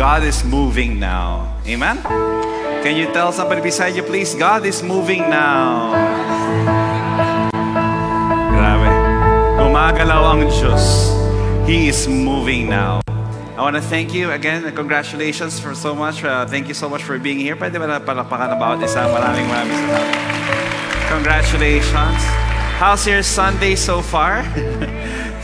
God is moving now. Amen? Can you tell somebody beside you, please? God is moving now. Grabe. Gumagalaw ang Diyos. He is moving now. I want to thank you again. Congratulations for so much. Thank you so much for being here. Pwede ba na palakpakan na bawat isa? Maraming salamat. Congratulations. How's your Sunday so far?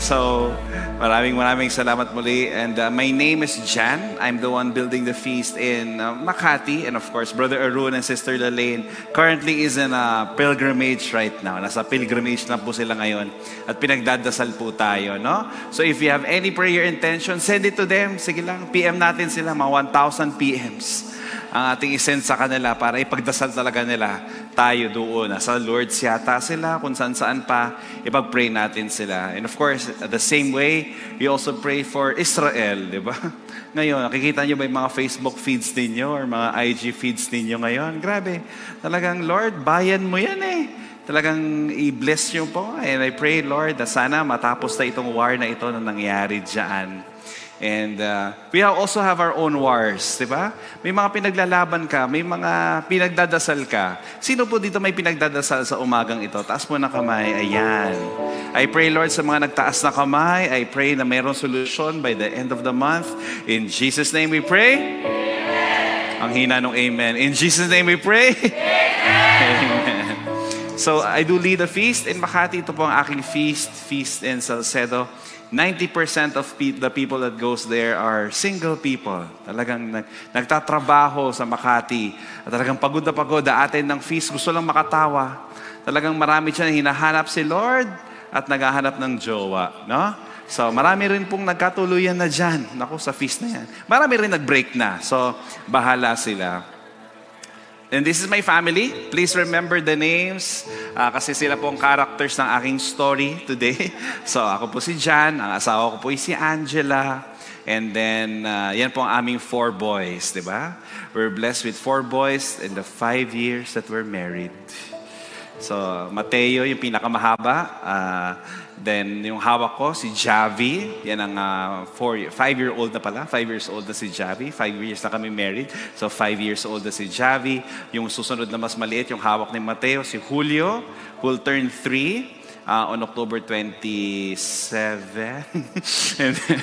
So, maraming salamat muli. And my name is Jan. I'm the one building the feast in Makati. And of course, Brother Arun and Sister Lalaine currently is in a pilgrimage right now. Nasa pilgrimage na po sila ngayon. At pinagdadasal po tayo, no? So if you have any prayer intention, send it to them. Sige lang, PM natin sila, mga 1,000 PMs. Ang ating isend sa kanila para ipagdasal talaga nila tayo doon. Nasa Lord's yata sila, kung saan pa, ipag-pray natin sila. And of course, the same way, we also pray for Israel, di ba? Ngayon, nakikita nyo ba yung mga Facebook feeds ninyo or mga IG feeds ninyo ngayon? Grabe, talagang Lord, bayan mo yan eh. Talagang i-bless nyo po. And I pray, Lord, na sana matapos na itong war na ito na nangyari dyan. And we also have our own wars, di ba? May mga pinaglalaban ka, may mga pinagdadasal ka. Sino po dito may pinagdadasal sa umagang ito? Taas mo na kamay, ayan. I pray, Lord, sa mga nagtaas na kamay, I pray na mayroong solution by the end of the month. In Jesus' name we pray. Amen. Ang hina nung amen. In Jesus' name we pray. Amen. So I do lead a feast in Makati. Ito po ang aking feast in Salcedo. 90% of the people that goes there are single people. Talagang nagtatrabaho sa Makati. At talagang pagod na pagod. Atin ng feast, gusto lang makatawa. Talagang marami siya na hinahanap si Lord at naghahanap ng jowa. No? So marami rin pong nagkatuluyan na dyan. Naku, sa feast na yan. Marami rin nag-break na. So bahala sila. And this is my family. Please remember the names kasi sila po ang characters ng aking story today. So ako po si Jan, ang asawa ko po si Angela. And then yan po ang aming 4 boys, di ba? We're blessed with 4 boys in the 5 years that we're married. So Mateo yung pinakamahaba. Then yung hawak ko, si Javi. Yan ang 5-year-old na pala. 5 years old na si Javi. 5 years na kami married. So 5 years old na si Javi. Yung susunod na mas maliit, yung hawak ni Mateo, si Julio, who will turn 3 on October 27. And then,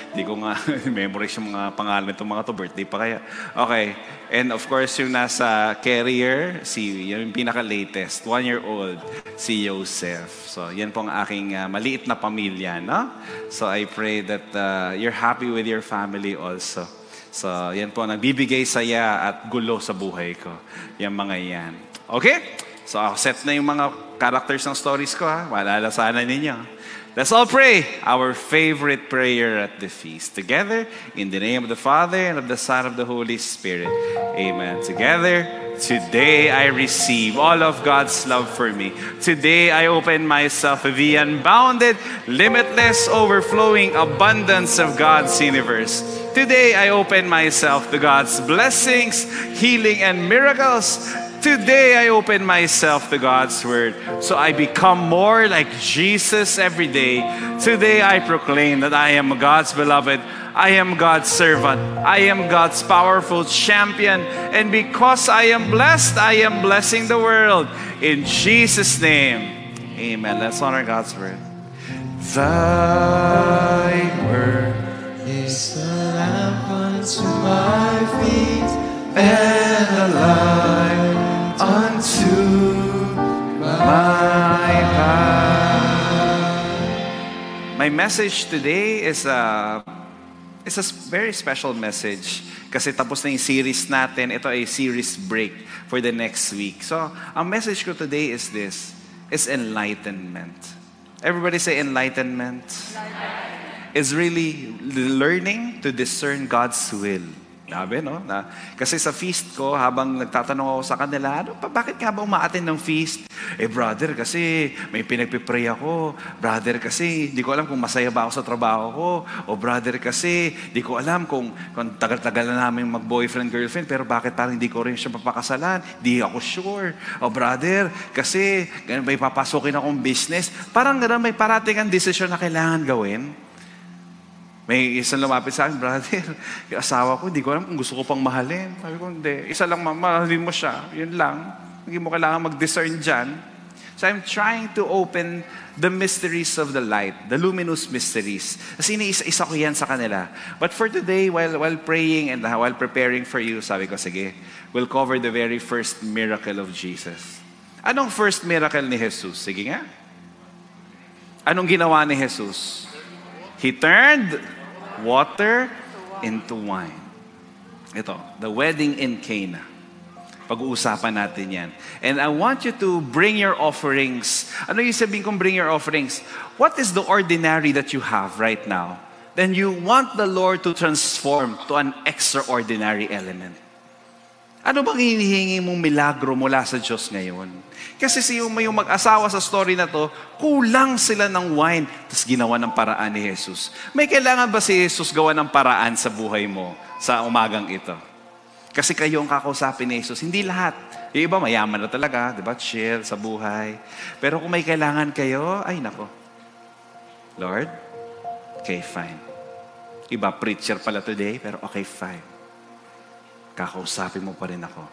hindi ko nga memorize yung mga pangalan itong mga to. Birthday pa kaya. Okay. And of course, yung nasa carrier, yung pinaka-latest, 1-year-old, si Joseph. So, yan po ang aking maliit na pamilya, no? So, I pray that you're happy with your family also. So, yan po, nagbibigay saya at gulo sa buhay ko. Yung mga yan. Okay? So, ako set na yung mga characters ng stories ko, ha? Maalala sana ninyo. Let's all pray our favorite prayer at the feast. Together, in the name of the Father, and of the Son, and of the Holy Spirit. Amen. Together, today I receive all of God's love for me. Today I open myself to the unbounded, limitless, overflowing abundance of God's universe. Today I open myself to God's blessings, healing, and miracles. Today, I open myself to God's Word, so I become more like Jesus every day. Today, I proclaim that I am God's beloved, I am God's servant, I am God's powerful champion, and because I am blessed, I am blessing the world. In Jesus' name, amen. Let's honor God's Word. Thy Word is a lamp unto my feet and a light unto my path. My message today is a very special message kasi tapos na yung series natin. Ito ay series break for the next week. So, ang message ko today is this. It's enlightenment. Everybody say enlightenment. It's really learning to discern God's will. Sabi, no? Kasi sa feast ko, habang nagtatanong ako sa kanila, bakit nga ba umaattend ng feast? Brother, kasi may pinagpipray ako. Brother, kasi di ko alam kung masaya ba ako sa trabaho ko. O brother, kasi di ko alam kung tagal-tagal na namin mag-boyfriend, girlfriend, pero bakit parang hindi ko rin siya papakasalan? Di ako sure. O brother, kasi may papasukin akong business. Parang gano'n, may parating ang desisyon na kailangan gawin. May isang lumapit sa akin, brother, yung asawa ko, hindi ko alam kung gusto ko pang mahalin. Sabi ko, hindi. Isa lang, mahalin mo siya. Yun lang. Hindi mo kailangan mag-discern dyan. So I'm trying to open the mysteries of the light, the luminous mysteries. Kasi iniisa-isa ko yan sa kanila. But for today, while praying and while preparing for you, sabi ko, sige, we'll cover the very first miracle of Jesus. Anong first miracle ni Jesus? Sige nga. Anong ginawa ni Jesus? He turned water into wine. Ito, the wedding in Cana. Pag-uusapan natin yan. And I want you to bring your offerings. Ano yung sabihin kong bring your offerings? What is the ordinary that you have right now? Then you want the Lord to transform to an extraordinary element. Ano bang hinihingi mong milagro mula sa Diyos ngayon? Kasi yung mag-asawa sa story na to, kulang sila ng wine, tapos ginawa ng paraan ni Jesus. May kailangan ba si Jesus gawa ng paraan sa buhay mo sa umagang ito? Kasi kayo ang kakausapin ni Jesus, hindi lahat. Yung iba mayaman na talaga, di ba? Chill sa buhay. Pero kung may kailangan kayo, ay nako. Lord, okay, fine. Iba, preacher pala today, pero okay, fine. Kakausapin mo pa rin ako.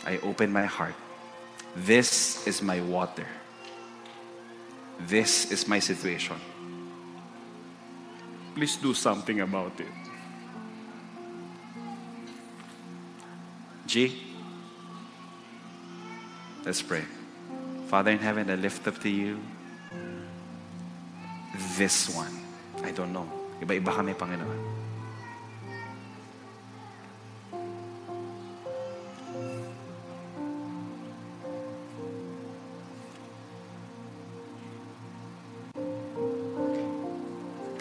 I open my heart. This is my water. This is my situation. Please do something about it. G, let's pray. Father in heaven, I lift up to you this one. I don't know. Iba-iba kami, Panginoon.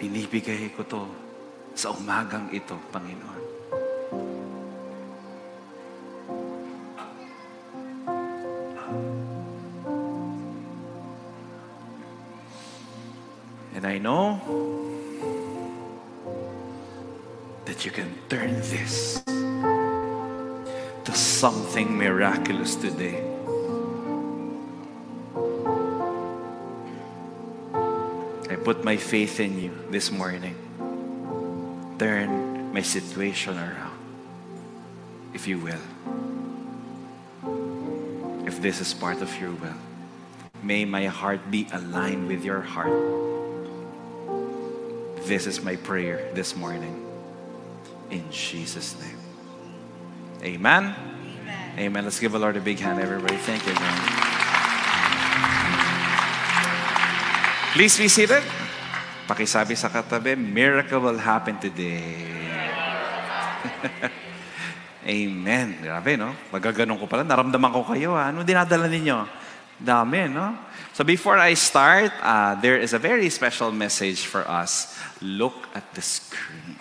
Binibigay ko to sa umagang ito, Panginoon. And I know that you can turn this to something miraculous today. I put my faith in you this morning. Turn my situation around, if you will. If this is part of your will, may my heart be aligned with your heart. This is my prayer this morning. In Jesus' name. Amen? Amen. Amen. Let's give the Lord a big hand, everybody. Thank you, man. Please be seated. Pakisabi sa katabi, miracle will happen today. Amen. Grabe, no? Magaganon ko pala. Naramdaman ko kayo, ha? Ano dinadala ninyo? Dami, no? So before I start, there is a very special message for us. Look at the screen.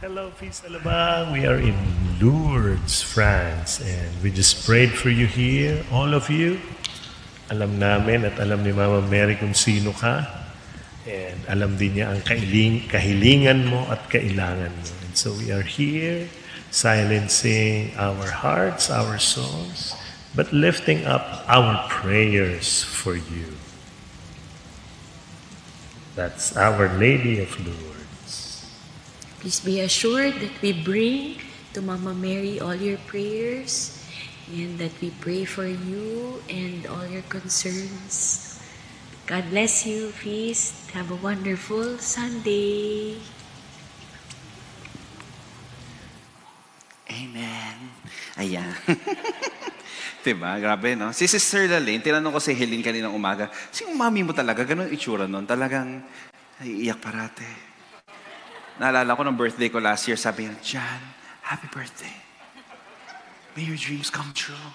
Hello, Peace Alabang. We are in Lourdes, France. And we just prayed for you here, all of you. Alam namin at alam ni Mama Mary kung sino ka. And alam din niya ang kahilingan mo at kailangan mo. And so we are here, silencing our hearts, our souls, but lifting up our prayers for you. That's Our Lady of Lourdes. Please be assured that we bring to Mama Mary all your prayers and that we pray for you and all your concerns. God bless you. Please have a wonderful Sunday. Amen. Ayan. Diba? Grabe, no? Si Sister Lalaine, tinanong ko si Helene kaninang umaga, sino mami mo talaga? Ganun itsura nun. Talagang iiyak parate. Naalala ko ng birthday ko last year, sabi niya, Jan, happy birthday. May your dreams come true.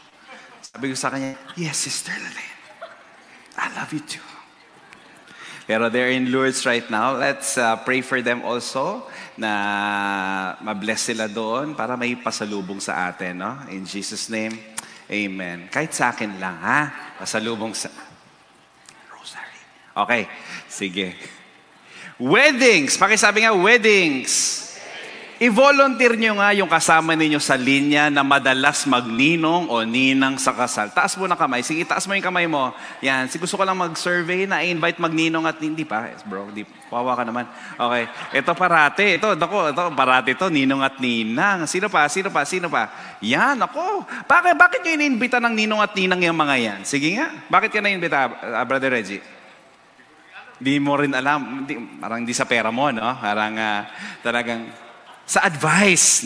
Sabi ko sa kanya, yes, Sister Lalaine. I love you too. Pero they're in Lourdes right now. Let's pray for them also na mabless sila doon para may pasalubong sa atin, no? In Jesus' name, amen. Kahit sa akin lang, ha? Pasalubong sa Rosary. Okay, sige. Weddings. Pakisabi nga, weddings. i-volunteer nyo nga yung kasama ninyo sa linya na madalas magninong o ninang sa kasal. Taas mo na kamay. Sige, taas mo yung kamay mo. Yan. Gusto ko lang mag-survey na i-invite magninong at hindi pa. Yes, bro, kawawa ka naman. Okay. Ito parati. Ito parati ito. Ninong at ninang. Sino pa? Yan, ako. Bakit nyo iniimbita ng ninong at ninang yung mga yan? Sige nga. Bakit ka na-imbita, Brother Reggie? Di mo rin alam. Parang di sa pera mo, no? Parang talagang sa advice,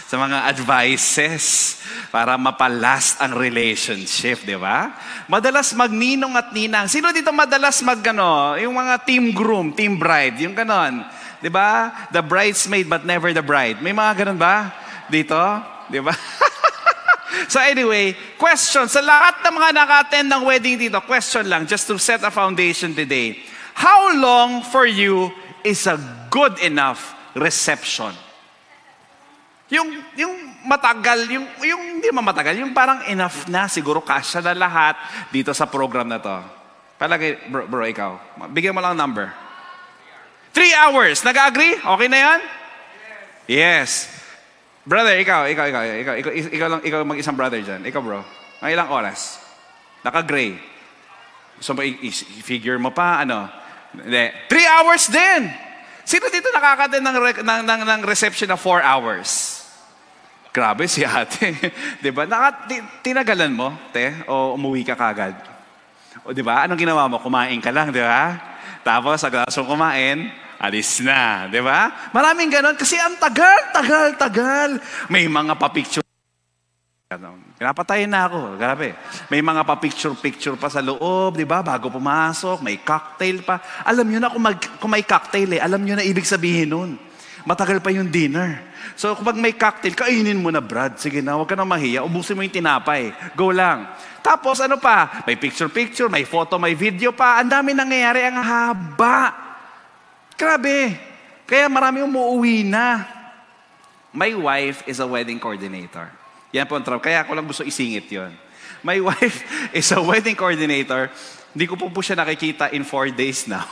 sa mga advices para mapalast ang relationship, di ba? Madalas magninong at ninang. Sino dito madalas yung mga team groom, team bride, yung ganon. Di ba? The bridesmaid but never the bride. May mga ganon ba dito? Di ba? So anyway, question. Sa lahat ng mga naka-attend ng wedding dito, question lang, just to set a foundation today. How long for you is a good enough reception? Yung matagal, yung hindi matagal, yung parang enough na, siguro kasya na lahat dito sa program na to. Palagay, bro, ikaw, bigyan mo lang number. 3 hours, nag-agree? Okay na yan? Yes. Brother, ikaw mag-isang brother dyan. Ikaw, bro, ang ilang oras? Naka-gray. So, i-figure mo pa, Hindi. 3 hours din! Sino dito nakaka-attend ng reception na 4 hours? Grabe si ate. Diba? Tinagalan mo, te? O umuwi ka kagad? O diba? Anong ginawa mo? Kumain ka lang, diba? Tapos, aglasong kumain, alis na. Diba? Maraming ganon kasi ang tagal. May mga pa-picture. Pinapatayin na ako. Grabe. May mga pa-picture pa sa loob, di ba? Bago pumasok, may cocktail pa. Alam nyo na kung may cocktail alam nyo na ibig sabihin nun. Matagal pa yung dinner. So kung may cocktail, kainin mo na, Brad. Sige na, huwag ka na mahiya. Ubusin mo yung tinapay. Go lang. Tapos ano pa? May picture, may photo, may video pa. Ang dami nangyayari, ang haba. Grabe. Kaya marami umuwi na. My wife is a wedding coordinator. Yan po ang trabaho. Kaya ako lang gusto isingit yon. My wife is a wedding coordinator. Hindi ko po siya nakikita in 4 days now.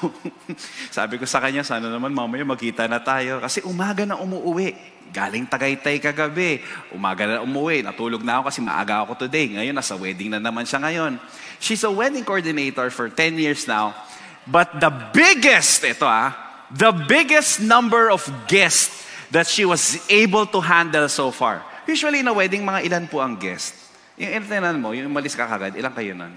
Sabi ko sa kanya, sana naman mamaya magkita na tayo. Kasi umaga na umuwi. Galing Tagaytay kagabi. Umaga na umuwi. Natulog na ako kasi maaga ako today. Ngayon, nasa wedding na naman siya ngayon. She's a wedding coordinator for 10 years now. But the biggest number of guests that she was able to handle so far. Usually in a wedding, mga ilan po ang guest? Yung entertainan mo, yung umalis ka kagad, ilan kayo nun?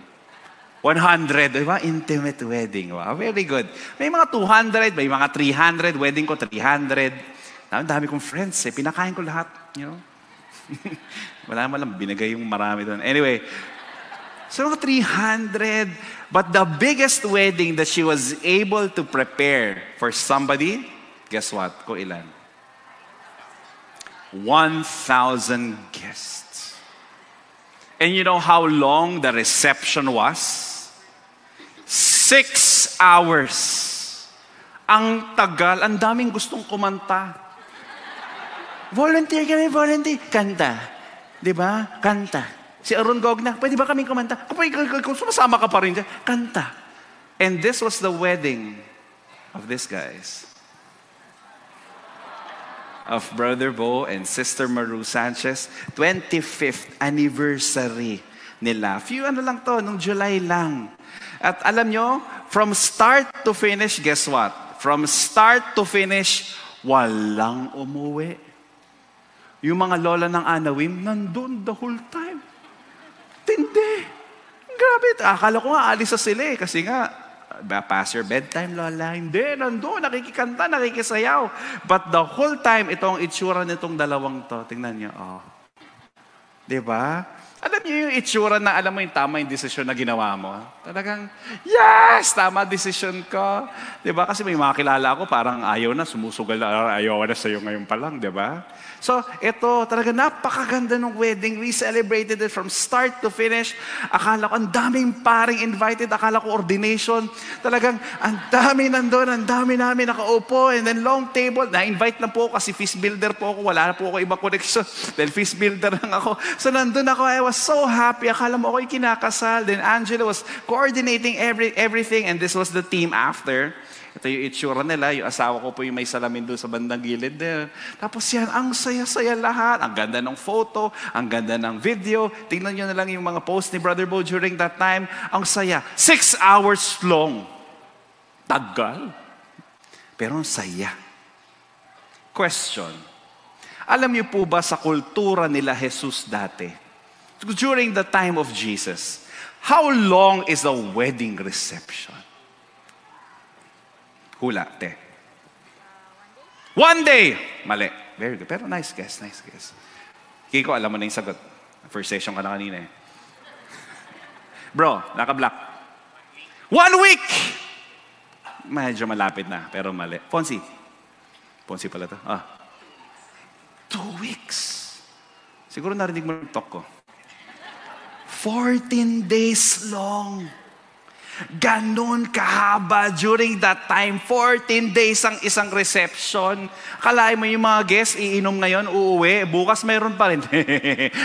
100, diba? Intimate wedding. Wow, very good. May mga 200, may mga 300. Wedding ko, 300. Ang dami kong friends pinakain ko lahat. You know? Wala lang, binigay yung marami doon. Anyway, so mga 300. But the biggest wedding that she was able to prepare for somebody, guess what? Kung ilan? 1,000 guests. And you know how long the reception was? 6 hours. Ang tagal, ang daming gustong kumanta. Volunteer. Kanta. Diba? Kanta. Si Aaron Gogna, pwede ba kaming kumanta? Kung sumasama ka pa rin dyan, kanta. And this was the wedding of these guys. Of Brother Bo and Sister Maru Sanchez, 25th anniversary nila. Lang to, nung July lang. At alam nyo, from start to finish, guess what? From start to finish, walang umuwi. Yung mga lola ng Anawim, nandun the whole time. Tindi. Grabe. Akala ko nga, alis sa sila kasi nga, past your bedtime, lola. Hindi, nandun, nakikikanta, nakikisayaw. But the whole time, itong itsura nitong dalawang to, tingnan niyo, diba? Alam niyo yung itsura na alam mo yung tama yung desisyon na ginawa mo. Talagang, yes! Tama desisyon ko. Diba? Kasi may mga kilala ako, parang ayaw na, sumusugal na, ayaw na sa'yo ngayon pa lang, diba? So, ito, talaga napakaganda ng wedding. We celebrated it from start to finish. Akala ko, ang daming paring invited. Akala ko, ordination. Talagang, ang dami nandun, ang dami namin nakaupo. And then, long table. Na-invite na po ako kasi feast builder po ako. Wala na po ako ibang connection. Then, feast builder lang ako. So, nandun ako. I was so happy. Akala mo ako'y kinakasal. Then Angela was coordinating everything. And this was the team after. Ito yung itsura nila. Yung asawa ko po yung may salamin doon sa bandang gilid. Tapos yan, ang saya-saya lahat. Ang ganda ng photo. Ang ganda ng video. Tingnan nyo na lang yung mga post ni Brother Bo during that time. Ang saya. 6 hours long. Tagal. Pero ang saya. Question. Alam niyo po ba sa kultura nila Jesus dati? During the time of Jesus, how long is a wedding reception? Hula, te. 1 day. Mali. Very good. Pero nice guess, nice guess. Kiko, alam mo na yung sagot. First session ka na kanina eh. Bro, naka-black. 1 week! Medyo malapit na, pero mali. Fonzie. Fonzie pala to. 2 weeks. Siguro narinig mo yung talk ko. 14 days long. Ganon kahaba during that time. 14 days ang isang reception. Kalahin mo yung mga guests, iinom ngayon, uuwi. Bukas mayroon pa rin.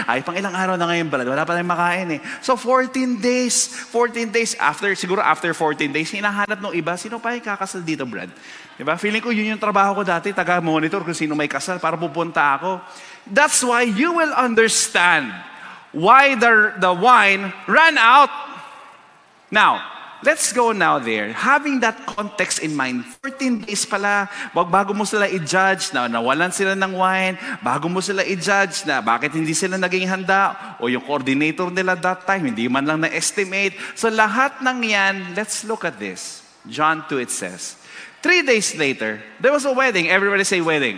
Ay, pang ilang araw na ngayon pala. Wala pa rin makain eh. So 14 days. 14 days. Siguro after 14 days, hinahanap ng iba. Sino pa yung kakasal dito, Brad? Diba? Feeling ko yun yung trabaho ko dati. Taga-monitor kung sino may kasal para pupunta ako. That's why you will understand why the wine ran out. Now, let's go now there. Having that context in mind, 14 days pala, bago mo sila i-judge na nawalan sila ng wine, bago mo sila i-judge na bakit hindi sila naging handa, o yung coordinator nila that time, hindi man lang na-estimate. So lahat ng yan, let's look at this. John 2, it says, 3 days later, there was a wedding. Everybody say wedding.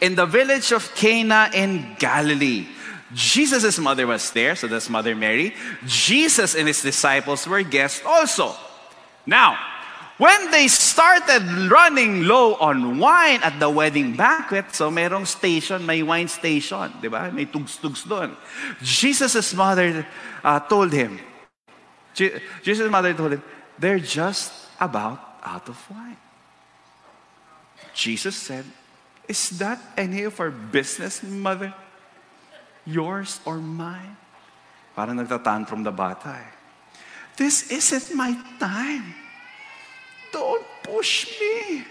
In the village of Cana in Galilee. Jesus' mother was there, so that's Mother Mary. Jesus and his disciples were guests also. Now, when they started running low on wine at the wedding banquet, so merong station, may wine station, di ba? May tugs-tugs doon. Jesus' mother told him, they're just about out of wine. Jesus said, is that any of our business, mother? Yours or mine? Parang nagtatantrum the bata eh. This isn't my time. Don't push me.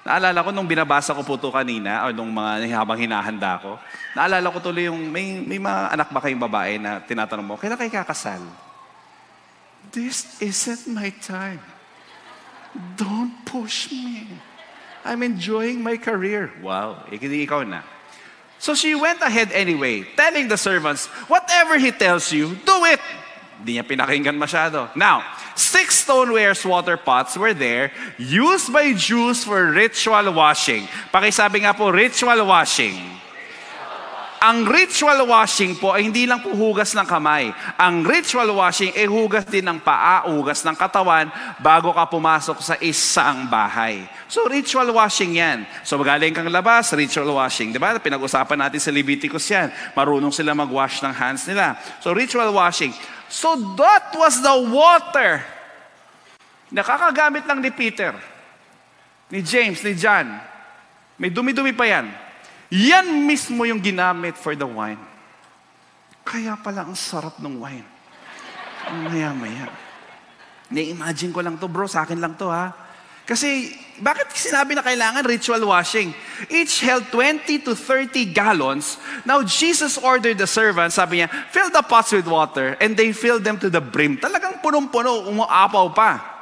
Naalala ko nung binabasa ko po ito kanina, o nung mga habang hinahanda ko, naalala ko tuloy yung, may mga anak ba kayong babae na tinatanong mo, kailan kayo kakasal? This isn't my time. Don't push me. I'm enjoying my career. Wow, ikaw na. So she went ahead anyway, telling the servants, whatever he tells you, do it. Hindi niya pinakinggan masyado. Now, 6 stoneware water pots were there, used by Jews for ritual washing. Pakisabi nga po, ritual washing. Ang ritual washing po ay hindi lang po hugas ng kamay. Ang ritual washing ay hugas din ng paa, hugas ng katawan bago ka pumasok sa isang bahay. So ritual washing yan. So magaling kang labas, ritual washing. Diba? Pinag-usapan natin sa Leviticus yan. Marunong sila mag-wash ng hands nila. So ritual washing. So that was the water. Nakakagamit lang ni Peter, ni James, ni John. May dumi-dumi pa yan. Yan mismo yung ginamit for the wine. Kaya pala ang sarap ng wine. Ang maya-maya. Na-imagine ko lang to, bro. Sa akin lang to, ha? Kasi, bakit sinabi na kailangan ritual washing? Each held 20 to 30 gallons. Now, Jesus ordered the servants, sabi niya, fill the pots with water, and they filled them to the brim. Talagang punong-puno, umaapaw pa.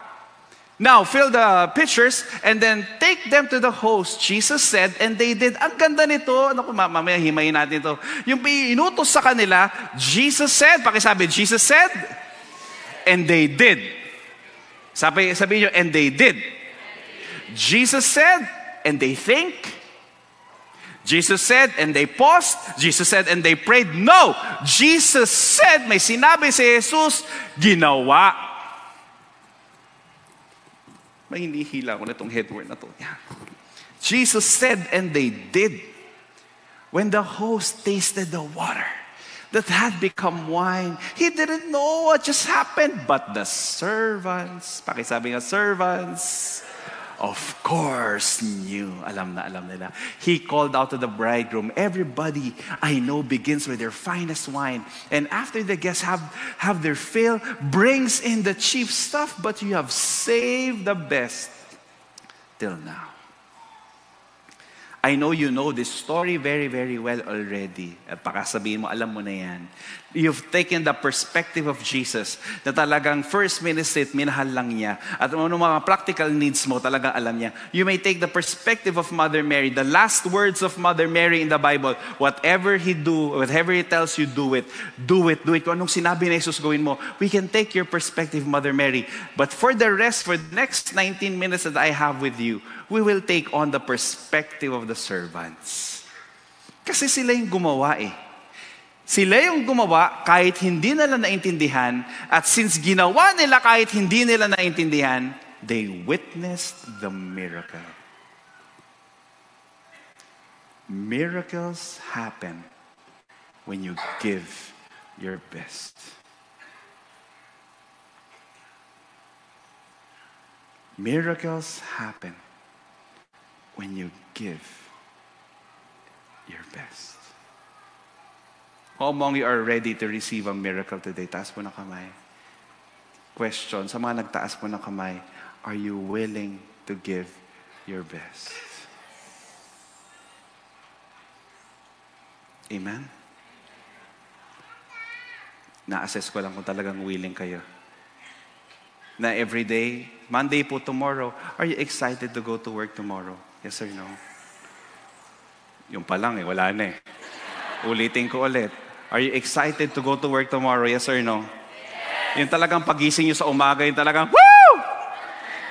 Now, fill the pitchers and then take them to the host. Jesus said, and they did. Ang ganda nito. Naku, mamaya himayin natin ito. Yung inutos sa kanila, Jesus said, pakisabi, Jesus said, and they did. Sabi nyo, and they did. Jesus said, and they think. Jesus said, and they paused. Jesus said, and they prayed. No! Jesus said, may sinabi si Jesus, ginawa. May hinihila ko na itong headword na ito. Yeah. Jesus said, and they did. When the host tasted the water that had become wine, he didn't know what just happened. But the servants, pakisabi nga servants, of course, knew. Alam na alam nila. He called out to the bridegroom, everybody I know begins with their finest wine. And after the guests have their fill, brings in the cheap stuff, but you have saved the best till now. I know you know this story very, very well already. At baka sabihin mo, alam mo na yan. You've taken the perspective of Jesus na talagang first minute, minahal lang niya. At ano mga practical needs mo, talagang alam niya. You may take the perspective of Mother Mary. The last words of Mother Mary in the Bible, whatever He tells you, do it. Do it, do it. Kung anong sinabi ni Jesus, gawin mo. We can take your perspective, Mother Mary. But for the rest, for the next 19 minutes that I have with you, we will take on the perspective of the servants. Kasi sila yung gumawa eh. Sila yung gumawa kahit hindi nila naintindihan, at since ginawa nila kahit hindi nila naintindihan, they witnessed the miracle. Miracles happen when you give your best. Miracles happen when you give your best. How among you are ready to receive a miracle today? Taas mo na kamay. Question, sa mga nagtaas mo na kamay, are you willing to give your best? Amen? Na-assess ko lang kung talagang willing kayo. Na every day, Monday po tomorrow, are you excited to go to work tomorrow? Yes or no? Yung pa lang wala na eh. Ulitin ko ulit. Are you excited to go to work tomorrow? Yes or no? Yung talagang pagising nyo sa umaga, yung talagang, woo!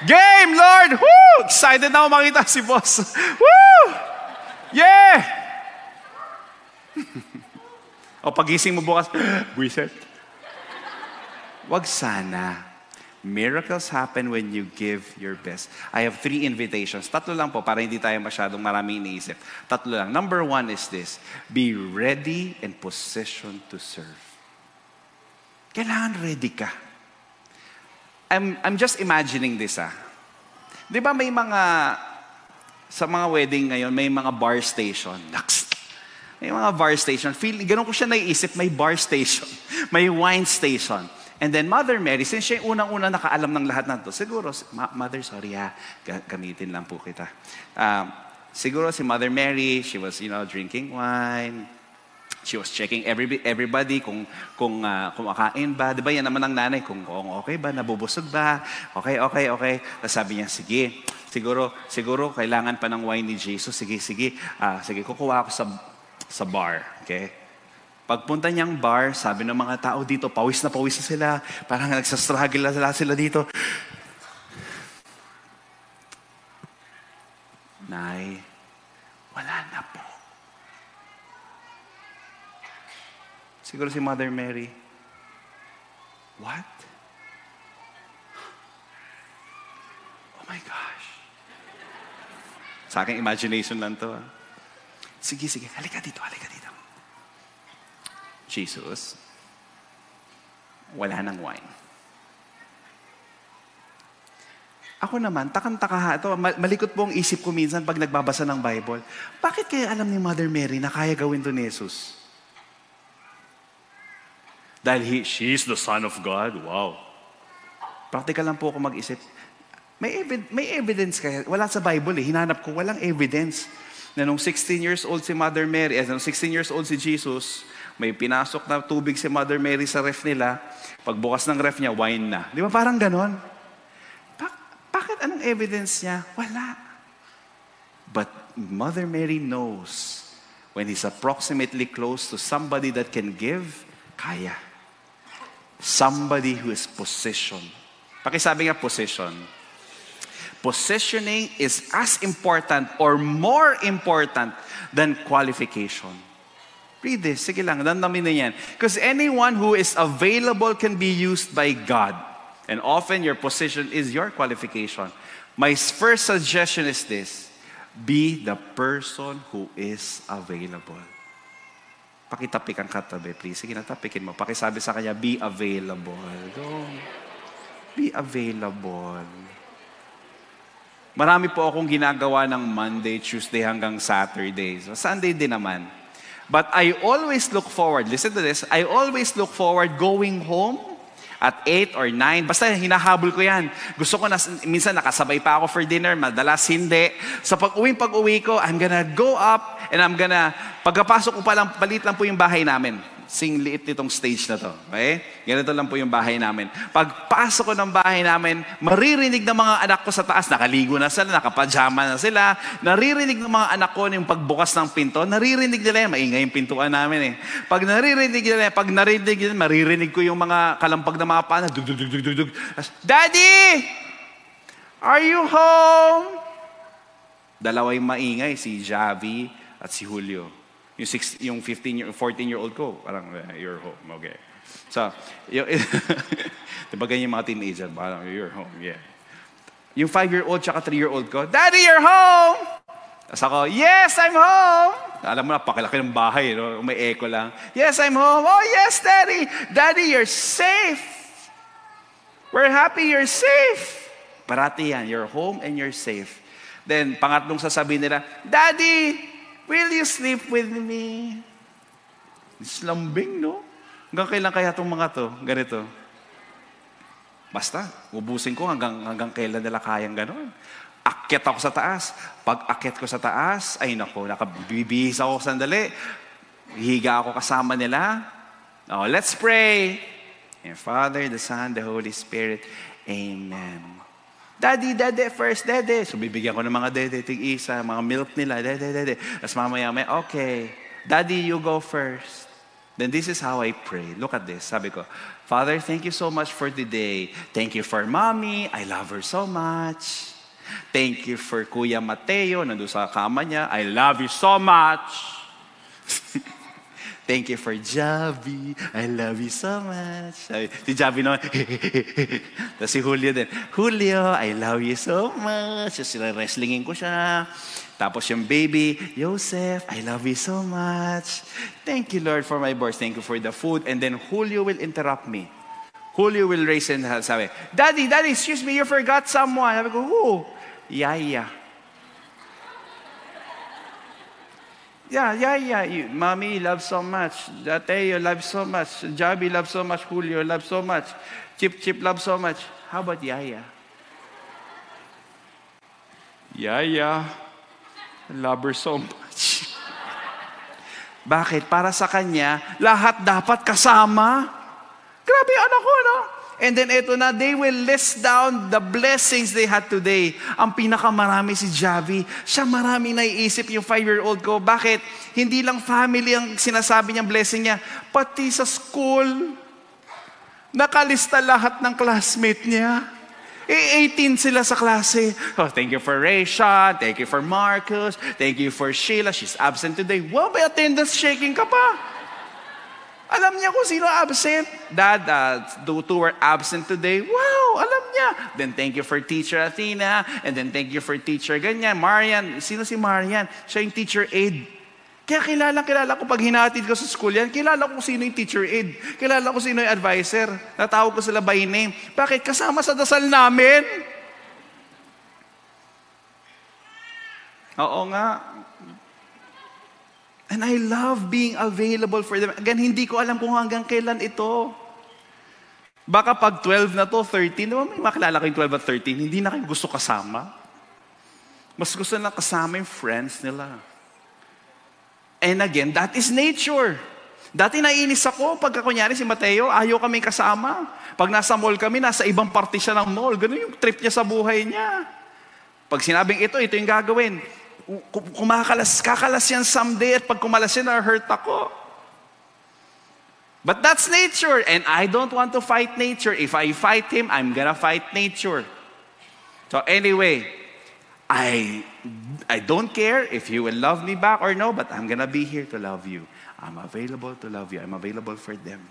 Game, Lord! Woo! Excited na ako makita si boss. Woo! Yeah! O pagising mo bukas, buisit. Wag sana. Miracles happen when you give your best. I have 3 invitations. 3 lang po para hindi tayo masyadong maraming iniisip. 3 lang. Number 1 is this. Be ready and positioned to serve. Kailangan ready ka. I'm just imagining this Di ba may mga, sa mga wedding ngayon, may mga bar station. May mga bar station. Ganun ko siya naiisip, may bar station. May wine station. And then Mother Mary, since siya yung unang-una nakaalam ng lahat na ito, siguro, Mother, sorry gamitin lang po kita. Siguro si Mother Mary, she was, drinking wine. She was checking everybody kung kumakain ba. Di ba yan naman ang nanay, kung okay ba, nabubusog ba, okay. Tapos sabi niya, sige, siguro kailangan pa ng wine ni Jesus. Sige, kukuha ako sa bar. Okay? Pagpunta niyang bar, sabi ng mga tao dito, pawis na sila. Parang nagsastruggle na sila dito. Nay, wala na po. Siguro si Mother Mary, what? Oh my gosh. Sa aking imagination lang to. Sige, halika dito. Jesus, wala nang wine. Ako naman, takang-taka ito. Malikot po ang isip ko minsan pag nagbabasa ng Bible. Bakit kaya alam ni Mother Mary na kaya gawin to ni Jesus? Dahil she is the Son of God. Wow. Practical lang po ako mag-isip. May evidence kaya. Wala sa Bible Hinanap ko, walang evidence. Na nung 16 years old si Mother Mary, nung 16 years old si Jesus, may pinasok na tubig si Mother Mary sa ref nila. Pagbukas ng ref niya, wine na. Di ba parang ganon? Bakit anong evidence niya? Wala. But Mother Mary knows when he's approximately close to somebody that can give, kaya. Somebody who is positioned. Pakisabi nga position. Positioning is as important or more important than qualification. Read this. Sige lang, dandamin na yan. Because anyone who is available can be used by God. And often your position is your qualification. My first suggestion is this. Be the person who is available. Pakitapik ang katabi, please. Sige na, tapikin mo. Pakisabi sa kanya, be available. Go. Be available. Marami po akong ginagawa ng Monday, Tuesday hanggang Saturday. So Sunday din naman. But I always look forward, listen to this, I always look forward going home at 8 or 9. Basta hinahabol ko yan. Gusto ko minsan nakasabay pa ako for dinner, madalas hindi. So pag-uwi ko, I'm gonna go up and pagkapasok ko palit lang po yung bahay namin. Sing liit nitong stage na to. Okay? Ganito lang po yung bahay namin. Pagpasok ko ng bahay namin, maririnig ng mga anak ko sa taas, nakaligo na sila, nakapajama na sila, naririnig ng mga anak ko yung pagbukas ng pinto, naririnig nila yan, maingay yung pintuan namin eh. Pag narinig nila, maririnig ko yung mga kalampag na mga pana, dug, dug, dug, dug, dug. Daddy! Are you home? Dalawa yung maingay, si Javi at si Julio. Yung 14-year-old ko, parang, you're home, okay. So, diba ganyan yung mga teenager, parang, you're home, yeah. Yung 5-year-old tsaka 3-year-old ko, Daddy, you're home! Tapos ako, yes, I'm home! Alam mo na, pakilaki ng bahay, no? May echo lang. Yes, I'm home. Oh, yes, Daddy! Daddy, you're safe! We're happy you're safe! Parati yan, you're home and you're safe. Then, pangatlong sasabihin nila, Daddy, will you sleep with me? Slambing, no? Hanggang kailan kaya itong mga to? Ganito. Basta, ubusin ko hanggang kailan nila kayang gano'n. Akyat ako sa taas. Pag akyat ko sa taas, ay nako, nakabibihis ako sandali. Higa ako kasama nila. Oh, let's pray. In Father, the Son, the Holy Spirit. Amen. Daddy, first, Daddy. So, bibigyan ko ng mga Daddy, tig-isa, mga milk nila, Daddy. Tapos mamaya, okay, Daddy, you go first. Then this is how I pray. Look at this. Sabi ko, Father, thank you so much for today. Thank you for Mommy. I love her so much. Thank you for Kuya Mateo, nandun sa kama niya. I love you so much. Thank you for Javi. I love you so much. Si Javi naman. Tapos si Julio din. Julio, I love you so much. Sila wrestlingin ko siya. Tapos yung baby, Joseph, I love you so much. Thank you, Lord, for my boys. Thank you for the food. And then Julio will interrupt me. Julio will raise and sabi, Daddy, excuse me, you forgot someone. Sabi ko, who? Yaya. Yeah. Mommy loves so much. Teo loves so much. Javi loves so much. Julio loves so much. Chip loves so much. How about Yaya? Yaya. I love her so much. Bakit? Para sa kanya, lahat dapat kasama. Grabe yung anak ko, no? And then eto na, they will list down the blessings they had today. Ang pinakamarami si Javi. Siya marami naiisip yung 5-year-old ko. Bakit? Hindi lang family ang sinasabi niyang blessing niya. Pati sa school, nakalista lahat ng classmate niya. 18 sila sa klase. Oh, thank you for Raysha. Thank you for Marcus. Thank you for Sheila. She's absent today. Wow, may attendance shaking ka pa. Alam niya kung sino absent. Dad, two were absent today. Wow, alam niya. Then thank you for Teacher Athena. And then thank you for Teacher ganyan. Marian. Sino si Marian? Siya yung teacher aide. Kaya kilala ko pag hinatid ko sa school yan, kilala ko sino yung teacher aide. Kilala ko sino yung advisor. Natawag ko sila by name. Bakit? Kasama sa dasal namin. Oo nga. And I love being available for them. Again, hindi ko alam kung hanggang kailan ito. Baka pag 12 na to, 13, may makilala ko yung 12 at 13, hindi na kayo gusto kasama. Mas gusto na kasama yung friends nila. And again, that is nature. Dati nainis ako, pagka kunyari si Mateo, ayaw kami kasama. Pag nasa mall kami, nasa ibang party siya ng mall. Ganun yung trip niya sa buhay niya. Pag sinabing ito yung gagawin. Kakalas yan someday at pag kumalas yan, hurt ako. But that's nature and I don't want to fight nature. If I fight him, I'm gonna fight nature. So anyway, I don't care if you will love me back or no, but I'm gonna be here to love you. I'm available to love you. I'm available for them.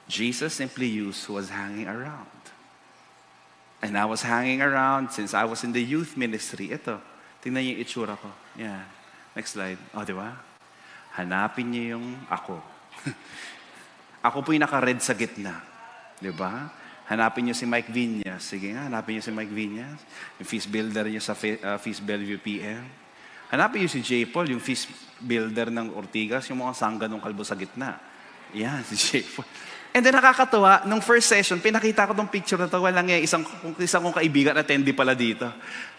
Jesus simply used who was hanging around. And I was hanging around since I was in the youth ministry. Ito, tingnan niyo yung itsura ko. Yeah. Next slide. O, di ba? Hanapin niyo yung ako. Ako po yung naka-red sa gitna. Di ba? Hanapin niyo si Mike Viñas. Sige nga, hanapin niyo si Mike Viñas. Yung feast builder niyo sa Feast Bellevue PM. Hanapin niyo si J. Paul, yung feast builder ng Ortigas, yung mga sangga ng kalbo sa gitna. Yan, si J. Paul. And then nakakatawa, nung first session, pinakita ko tong picture na to, walang isang kong kaibigan attendee pala dito.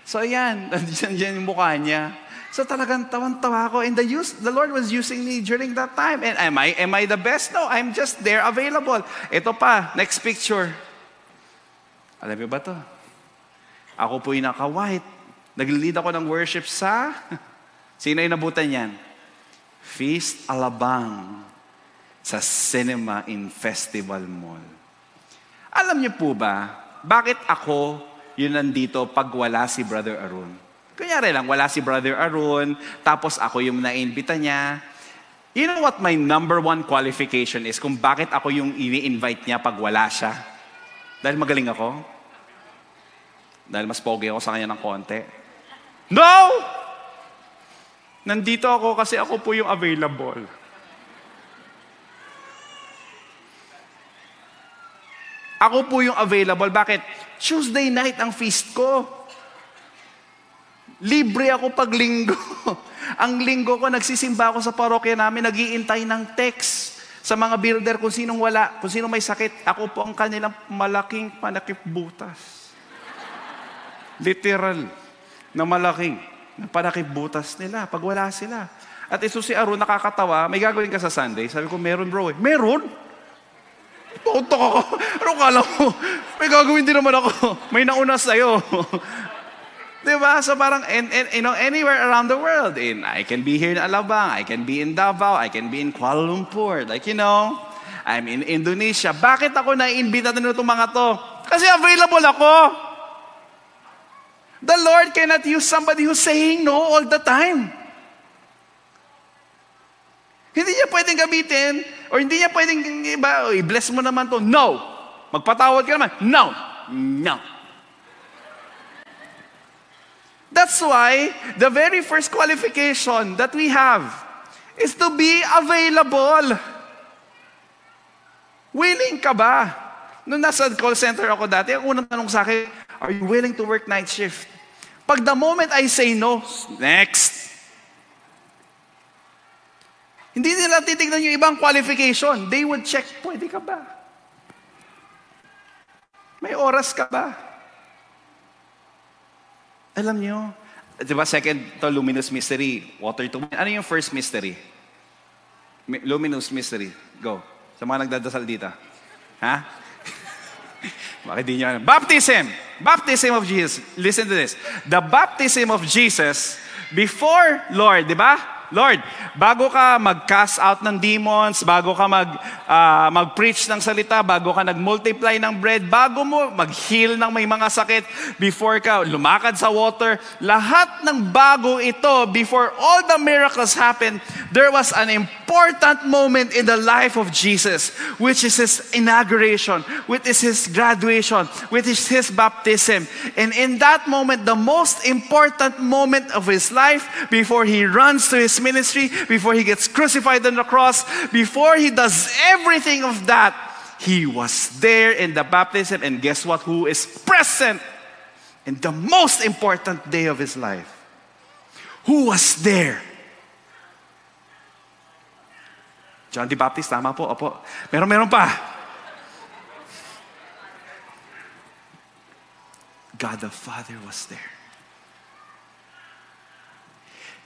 So ayan, dyan yung mukha niya. So talagang tawan-tawa ko. And the Lord was using me during that time. And am I the best? No, I'm just there available. Ito pa, next picture. Alam niyo ba to? Ako po yung naka-white. Nag-lead ako ng worship sa... Sino yung nabutan yan? Feast Alabang sa Cinema in Festival Mall. Alam niyo po ba, bakit ako yun nandito pag wala si Brother Arun? Kunyari lang, wala si Brother Arun, tapos ako yung naimbita niya. You know what my number one qualification is kung bakit ako yung ini-invite niya pag wala siya? Dahil magaling ako? Dahil mas pogi ako sa kanya ng konti? No! Nandito ako kasi ako po yung available. Ako po yung available. Bakit? Tuesday night ang feast ko. Libre ako pag linggo. Ang linggo ko, nagsisimba ako sa parokya namin, nag-iintay ng text sa mga builder kung sinong wala, kung sinong may sakit. Ako po ang kanilang malaking panakip-butas. Literal na malaking panakip-butas nila pag wala sila. At ito si Arun, nakakatawa, may gagawin ka sa Sunday. Sabi ko, meron bro eh. Meron? Tutok ako. Ano kala mo? May gagawin din naman ako. May nauna sa'yo. Diba? So parang, you know, anywhere around the world. I can be here in Alabang. I can be in Davao. I can be in Kuala Lumpur. Like, you know, I'm in Indonesia. Bakit ako naiimbita na itong mga to? Kasi available ako. The Lord cannot use somebody who's saying no all the time. Hindi niya pwedeng gamitin, or hindi niya pwedeng, i-bless mo naman to. No. Magpatawad ka naman. No. No. That's why the very first qualification that we have is to be available. Willing ka ba? Nung nasa call center ako dati, ang unang tanong sa akin, are you willing to work night shift? Pag the moment I say no, next. Hindi nila titignan yung ibang qualification. They would check, pwede ka ba? May oras ka ba? Alam nyo, di ba second to luminous mystery, water to wine. Ano yung first mystery? Luminous mystery. Go. Sa mga nagdadasal dito. Ha? Bakit di nyo alam? Baptism. Baptism of Jesus. Listen to this. The baptism of Jesus before Lord, di ba? Lord, bago ka mag-cast out ng demons, bago ka mag-preach ng salita, bago ka nag-multiply ng bread, bago mo mag-heal ng may mga sakit, before ka lumakad sa water, lahat ng bago ito, before all the miracles happened, there was an important moment in the life of Jesus, which is His inauguration, which is His graduation, which is His baptism. And in that moment, the most important moment of His life, before He runs to His ministry, before He gets crucified on the cross, before He does everything of that, He was there in the baptism. And guess what? Who is present in the most important day of His life? Who was there? John the Baptist, tama po. Opo. Meron pa. God the Father was there.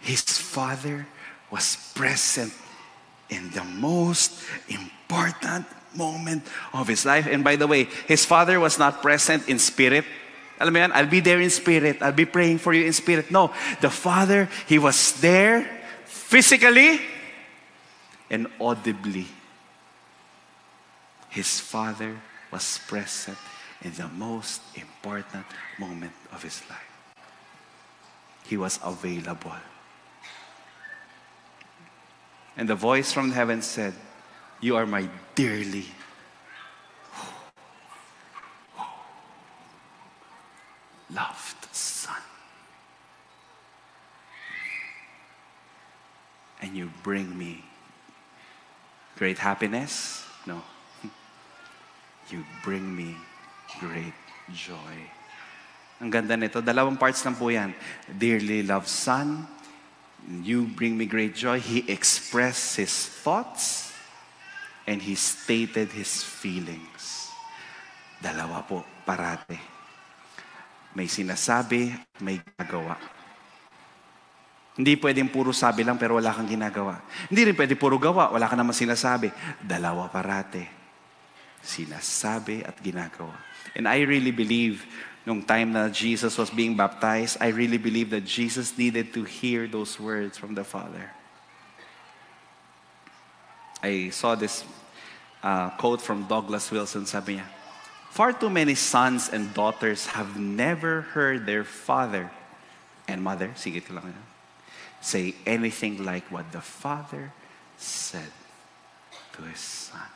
His Father was present in the most important moment of His life. And by the way, His Father was not present in spirit. Alam mo yan? I'll be there in spirit. I'll be praying for you in spirit. No. The Father, He was there physically and audibly. His Father was present in the most important moment of His life. He was available. And the voice from heaven said, "You are my dearly loved Son. And you bring me great happiness." No. You bring me great joy. Ang ganda nito. 2 parts lang po yan. Dearly loved Son, you bring me great joy. He expressed His thoughts and He stated His feelings. 2 po, parate. May sinasabi, may ginagawa. Hindi pwedeng puro sabi lang pero wala kang ginagawa. Hindi rin pwede puro gawa, wala ka naman sinasabi. 2 parate. Sinasabi at ginagawa. And I really believe, nung time na Jesus was being baptized, I really believe that Jesus needed to hear those words from the Father. I saw this quote from Douglas Wilson, sabi niya, far too many sons and daughters have never heard their father and mother, sige ko lang, say anything like what the Father said to His Son.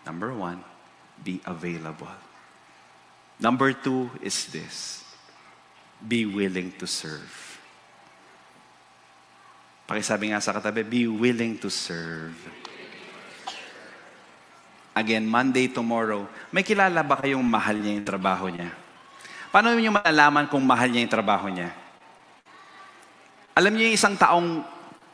Number 1, be available. Number 2 is this, be willing to serve. Pakisabi nga sa katabi, be willing to serve. Again, Monday, tomorrow, may kilala ba kayong mahal niya yung trabaho niya? Paano niyo malalaman kung mahal niya yung trabaho niya? Alam niyo yung isang taong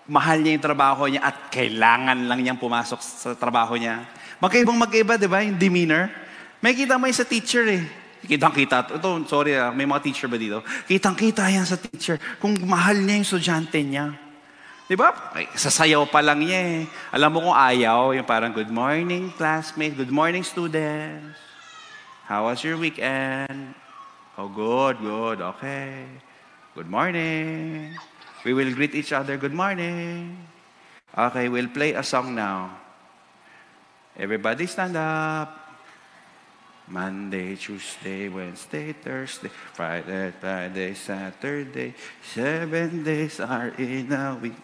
mahal niya yung trabaho niya at kailangan lang niyang pumasok sa trabaho niya? Magkaiba, di ba? Yung demeanor. May kita mo yung sa teacher eh. Kitang-kita. Ito, sorry may mga teacher ba dito? Kitang-kita yan sa teacher kung mahal niya yung estudyante niya. Di ba? Sasayaw pa lang niya eh. Alam mo kung ayaw, yung parang, good morning, classmates. Good morning, students. How was your weekend? Oh, good. Okay. Good morning. We will greet each other, good morning. Okay, we'll play a song now. Everybody stand up. Monday, Tuesday, Wednesday, Thursday, Friday, Saturday. 7 days are in a week.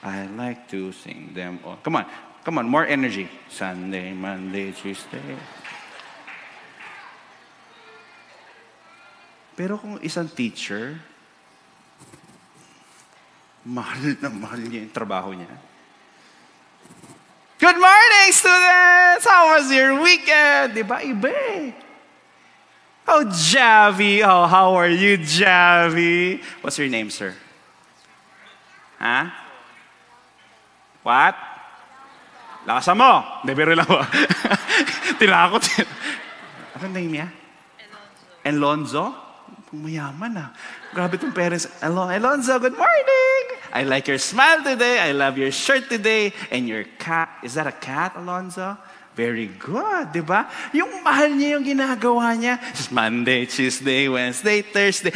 I like to sing them all. Come on, more energy. Sunday, Monday, Tuesday. Pero kung isang teacher, mahal niya yung trabaho niya. Good morning, students! How was your weekend? Diba? Iba eh. Oh, Javi. Oh, how are you, Javi? What's your name, sir? Huh? What? Lakasan mo. Hindi, pero lang ba? Tinakot. Anong name niya? Alonzo? Mayaman ah. Grabe itong parents. Alonzo, good morning! I like your smile today. I love your shirt today. And your cat. Is that a cat, Alonzo? Very good, di ba? Yung mahal niya yung ginagawa niya. Monday, Tuesday, Wednesday, Thursday.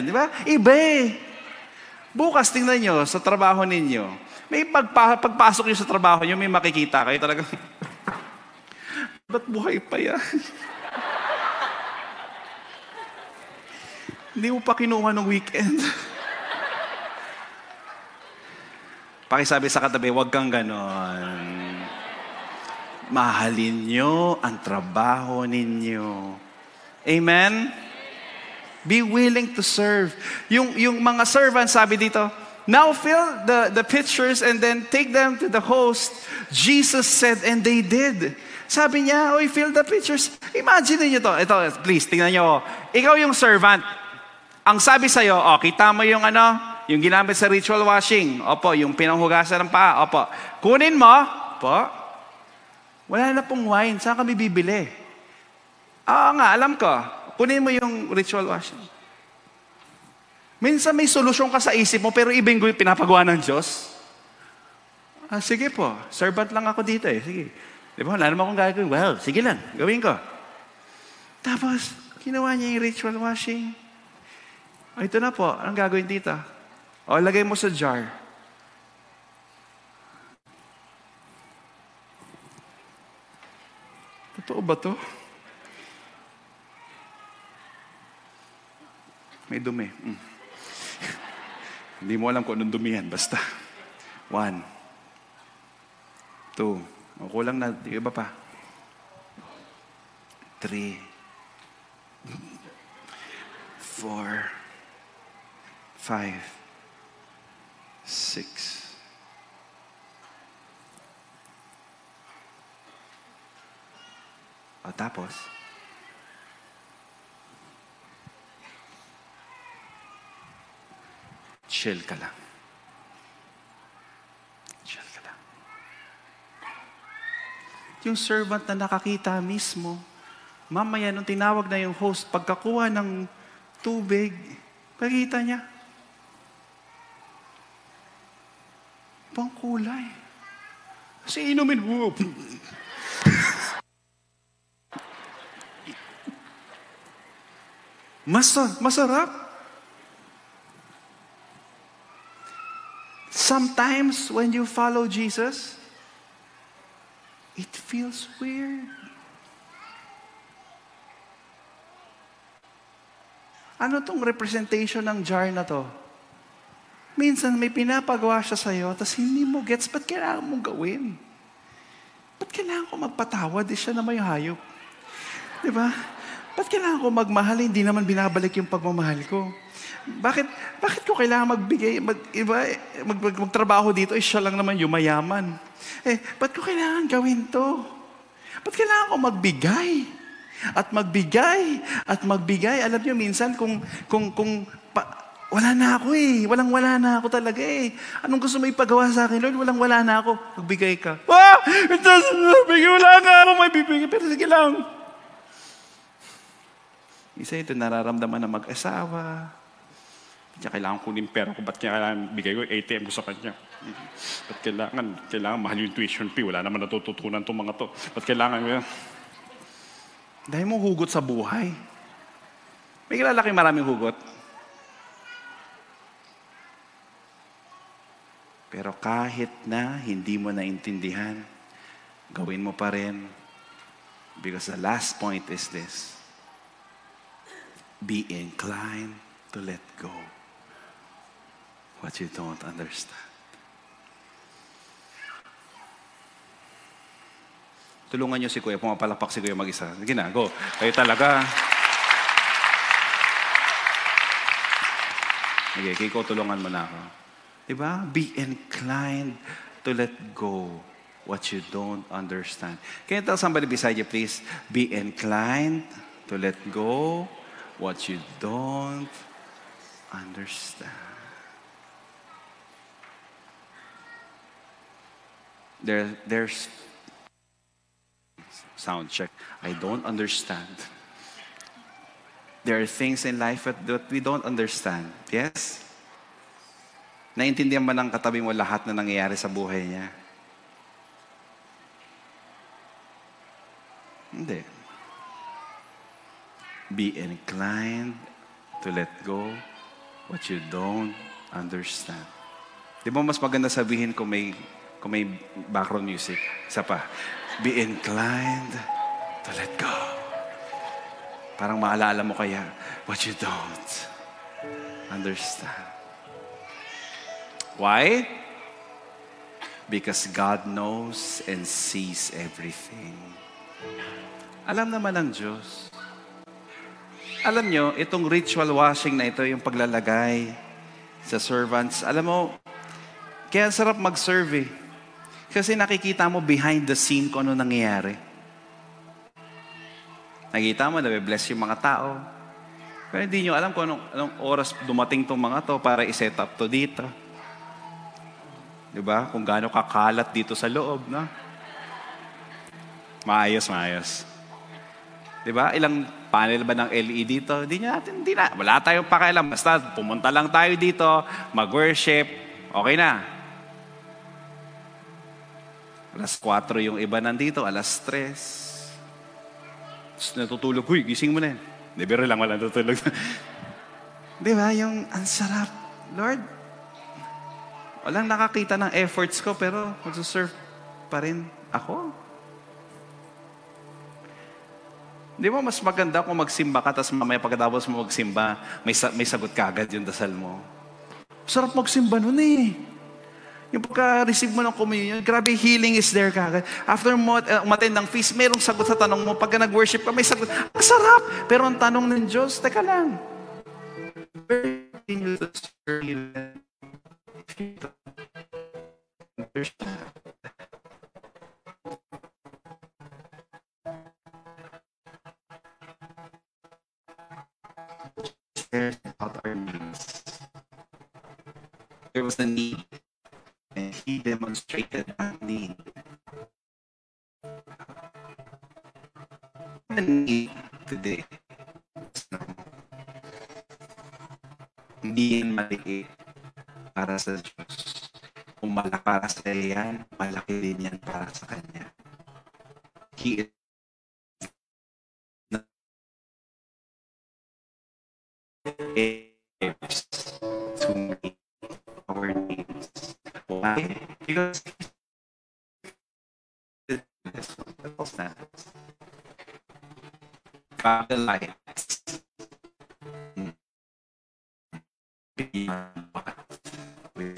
Di ba? Iba eh. Bukas, tingnan nyo sa trabaho ninyo. May pagpasok nyo sa trabaho nyo, may makikita kayo talaga. Ba't buhay pa yan? Hindi mo pa kinuha ng weekend. Pakisabi sa katabi, huwag kang ganon. Mahalin nyo ang trabaho ninyo. Amen? Be willing to serve. Yung mga servants, sabi dito, now fill the pitchers and then take them to the host. Jesus said, and they did. Sabi niya, fill the pitchers. Imagine niyo to. Ito, please, tingnan niyo. Ikaw yung servant. Ang sabi sa'yo, kita mo yung yung ginamit sa ritual washing. Opo, yung pinanghugasan ng paa. Opo. Kunin mo. Opo. Wala na pong wine. Saan kami bibili? Oo nga, alam ko. Kunin mo yung ritual washing. Minsan may solusyon ka sa isip mo, pero ibang pinapagawa ng Diyos. Sige po. Servant lang ako dito eh. Sige. Di ba? Wala naman akong gagawin. Well, sige lang. Gawin ko. Tapos, ginawa niya yung ritual washing. Ito na po. Anong gagawin dito? Lagay mo sa jar. Totoo ba to? May dumi. Hindi mo alam kung anong dumi yan. Basta. 1, 2. Kulang na. Iba pa. 3, 4, 5, 6. O tapos, chill ka lang. Chill ka lang. Yung servant na nakakita mismo, mamaya nung tinawag na yung host, pagkakuha ng tubig, nakita niya, ibang kulay. Kasi inumin, whoop. Masarap. Sometimes when you follow Jesus, it feels weird. Ano tong representation ng jar na to? Minsan may pinapagawa siya sa'yo, tapos hindi mo gets, ba't kailangan mong gawin? Ba't kailangan ko magpatawad? Siya naman yung hayop. Diba? Ba't kailangan ko magmahal? Hindi naman binabalik yung pagmamahal ko. Bakit ko kailangan magbigay, magtrabaho dito? Siya lang naman yung mayaman. Ba't ko kailangan gawin to? Ba't kailangan ko magbigay? At magbigay, at magbigay. Alam niyo, minsan wala na ako Walang-wala na ako talaga Anong gusto mo ipagawa sa akin, Lord? Walang-wala na ako. Magbigay ka. Wala nga ako may bibigay. Pero sige lang. Isa ito nararamdaman ng mag-asawa. Kaya kailangan kunin pera ko. Ba't kailangan bigay ko ATM ko sa kanya? Ba't kailangan mahal yung tuition fee? Wala naman natututunan itong mga to. Ba't kailangan dahil mo hugot sa buhay. May kilala kayong maraming hugot. Pero kahit na hindi mo naintindihan, gawin mo pa rin. Because the last point is this. Be inclined to let go what you don't understand. Tulungan niyo si Kuya, pumapalapak si Kuya mag-isa. Sige na, go. Kayo talaga. Okay, Kiko, tulungan mo na ako. Diba? Be inclined to let go what you don't understand. Can you tell somebody beside you, please? Be inclined to let go what you don't understand. There's sound check. I don't understand. There are things in life that we don't understand. Yes? Naintindihan ba ng katabi mo lahat na nangyayari sa buhay niya? Hindi. Be inclined to let go what you don't understand. Di ba mas maganda sabihin kung may background music? Isa pa. Be inclined to let go. Parang maalala mo kaya what you don't understand. Why? Because God knows and sees everything. Alam naman ng Diyos. Alam nyo, itong ritual washing na ito, yung paglalagay sa servants, alam mo, kaya sarap mag-serve Kasi nakikita mo behind the scene kung ano nangyayari. Nakikita mo, nabe-bless yung mga tao. Pero hindi nyo alam kung anong oras dumating tong mga to para i-set up to dito. Diba? Kung gaano kakalat dito sa loob, no? Maayos. Diba? Ilang panel ba ng LED dito? Hindi na. Wala tayong pakialam. Basta pumunta lang tayo dito, mag-worship, okay na. Alas 4 yung iba nandito, alas 3. Tapos natutulog, huy, gising mo na yan. Di, biro lang, wala natutulog. Di ba? Yung, ang sarap. Lord, walang nakakita ng efforts ko, pero mag-serve pa rin ako. Di ba mas maganda kung magsimba ka, tapos mamaya pagkatapos mo magsimba, may sagot ka agad yung dasal mo. Sarap magsimba nun Yung pagka-receive mo ng communion, grabe healing is there kagad. After mo umattend ng feast, mayroong sagot sa tanong mo. Pagka nag-worship ka, may sagot. Ang sarap! Pero ang tanong ng Diyos, teka lang. Where continue to serve you if you don't understand? cares about our needs. There was a need, and He demonstrated that need. The need today is hindi yan maliit para sa Diyos. Kung malaki para sa yan, malaki din yan para sa Kanya. He is gives to meet our needs. Why? Because that's what stands. From the lights. Beyond what we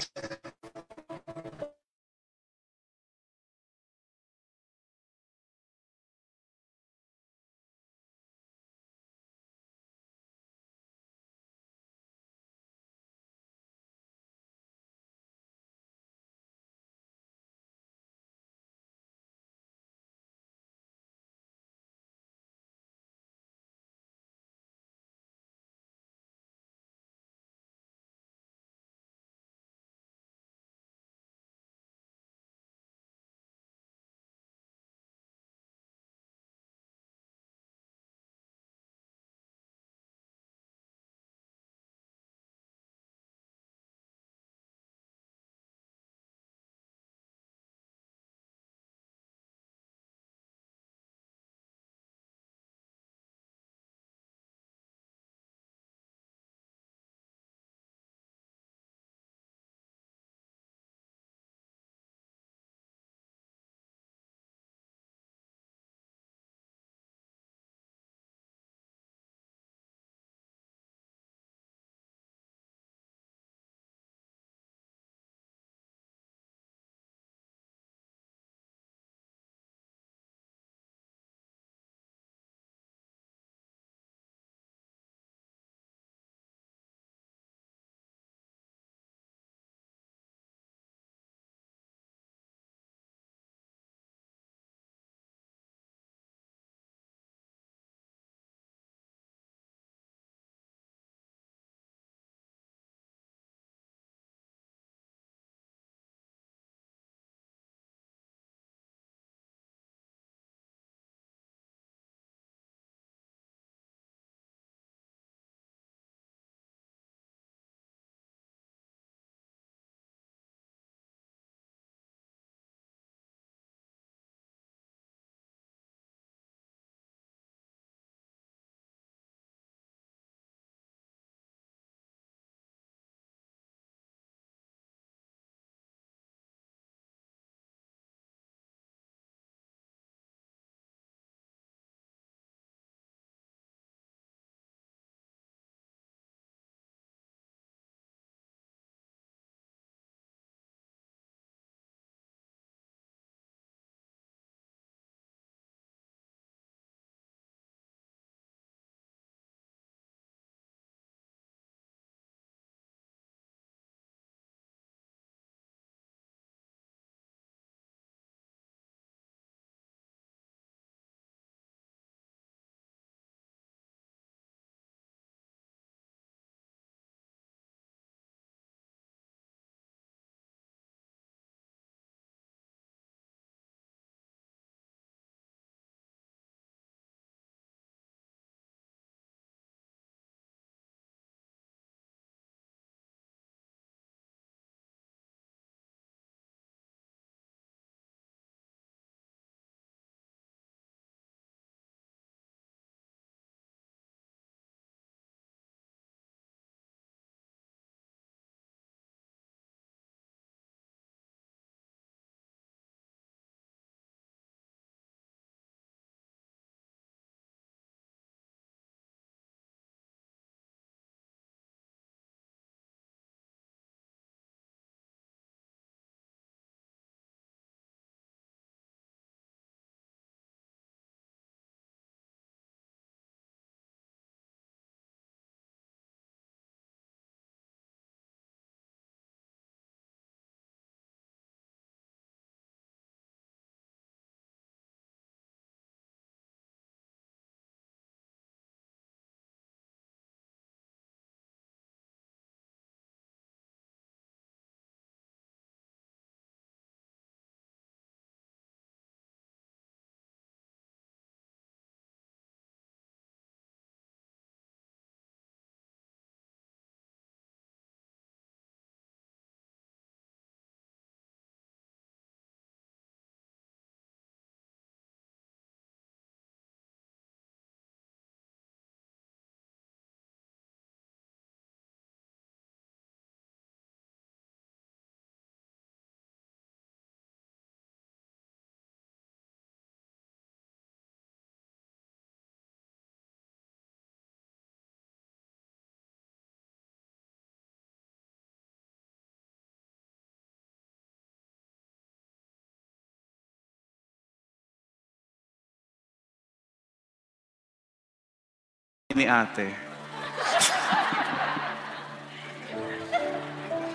ni ate.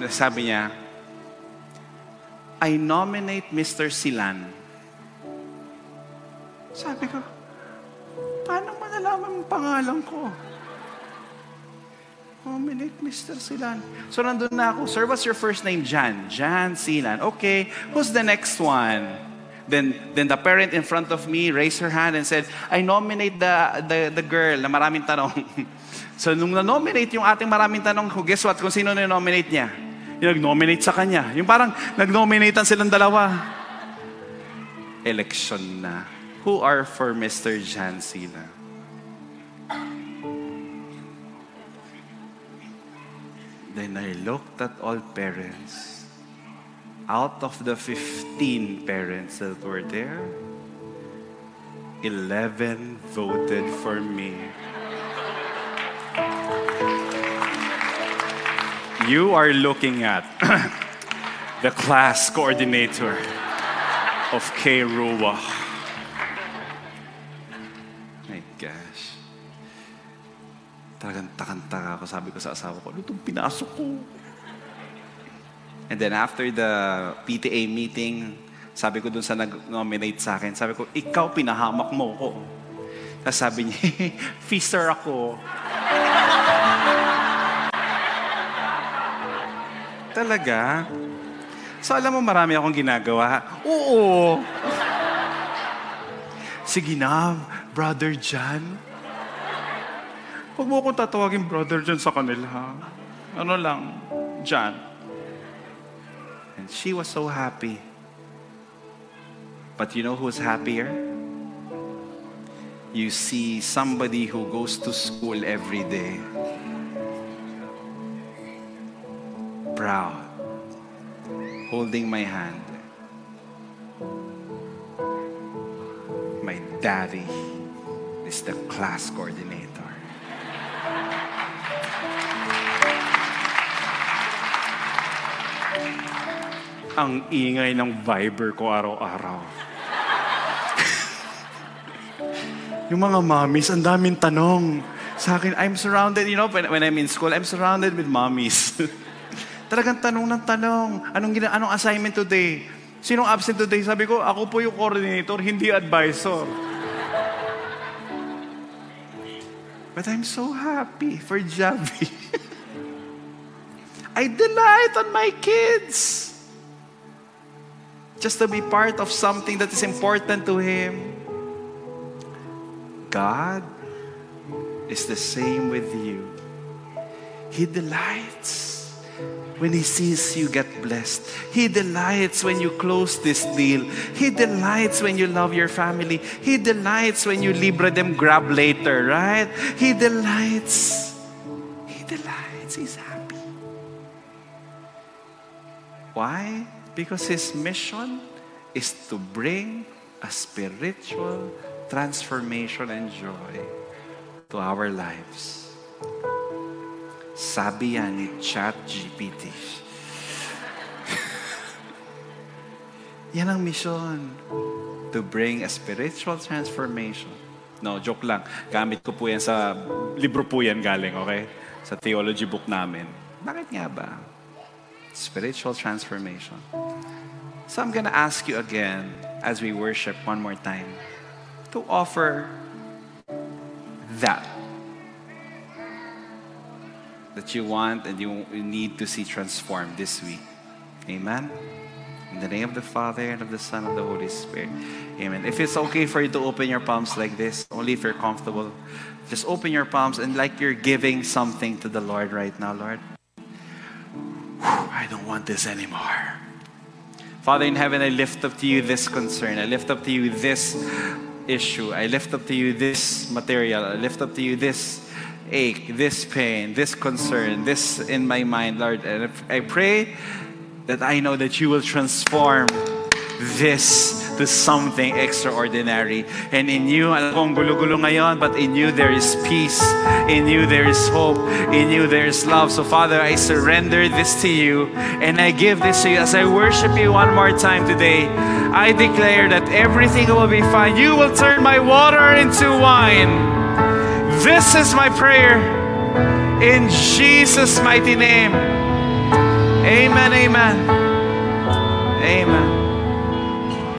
Sabi niya, I nominate Mr. Silan. Sabi ko, paano malalaman ang pangalan ko? Nominate Mr. Silan. So nandun na ako, sir, what's your first name? Jan. Jan Silan. Okay, who's the next one? Then the parent in front of me raised her hand and said, I nominate the girl na maraming tanong. So nung na-nominate yung ating maraming tanong, guess what? Kung sino na-nominate niya? Yung nag-nominate sa kanya. Yung parang nag-nominatean silang dalawa. Election na. Who are for Mr. Jan Silan? Then I looked at all parents. Out of the 15 parents that were there, 11 voted for me. You are looking at the class coordinator of K-Ruwa. My gosh. Talagang takang-taka ako. Sabi ko sa asawa ko, ano itong pinasok ko? And then after the PTA meeting, sabi ko dun sa nag-nominate sa akin, sabi ko, ikaw pinahamak mo ko. Tapos sabi niya, feaster ako. Talaga? So alam mo, marami akong ginagawa. Oo. Sige na, Brother John. Huwag mo akong tatawagin Brother John sa kanila. Ano lang, John. And she was so happy. But you know who's happier? You see somebody who goes to school every day. Proud. Holding my hand. My daddy is the class coordinator. Ang ingay ng Viber ko araw-araw. Yung mga mommies, ang daming tanong sa akin. I'm surrounded, you know, when I'm in school, I'm surrounded with mommies. Talagang tanong ng tanong. Anong assignment today? Sinong absent today? Sabi ko, ako po yung coordinator, hindi advisor. But I'm so happy for Javi. I delight on my kids. Just to be part of something that is important to him. God is the same with you. He delights when He sees you get blessed. He delights when you close this deal. He delights when you love your family. He delights when you libra them grab later, right? He delights. He delights. He's happy. Why? Because His mission is to bring a spiritual transformation and joy to our lives. Sabi yan ni ChatGPT. Yan ang mission. To bring a spiritual transformation. No, joke lang. Gamit ko po yan sa libro po yan galing, okay? Sa theology book namin. Bakit nga ba? Spiritual transformation. So I'm gonna ask you again as we worship one more time to offer that you want and you need to see transformed this week. Amen? In the name of the Father and of the Son and of the Holy Spirit. Amen. If it's okay for you to open your palms like this, only if you're comfortable, just open your palms and like you're giving something to the Lord right now, Lord. I don't want this anymore. Father in heaven, I lift up to you this concern. I lift up to you this issue. I lift up to you this material. I lift up to you this ache, this pain, this concern, this in my mind, Lord. And I pray that I know that you will transform this to something extraordinary. And in you, alam kong gulo-gulo ngayon, but in you there is peace. In you there is hope. In you there is love. So Father, I surrender this to you and I give this to you as I worship you one more time today. I declare that everything will be fine. You will turn my water into wine. This is my prayer. In Jesus' mighty name. Amen, amen. Amen.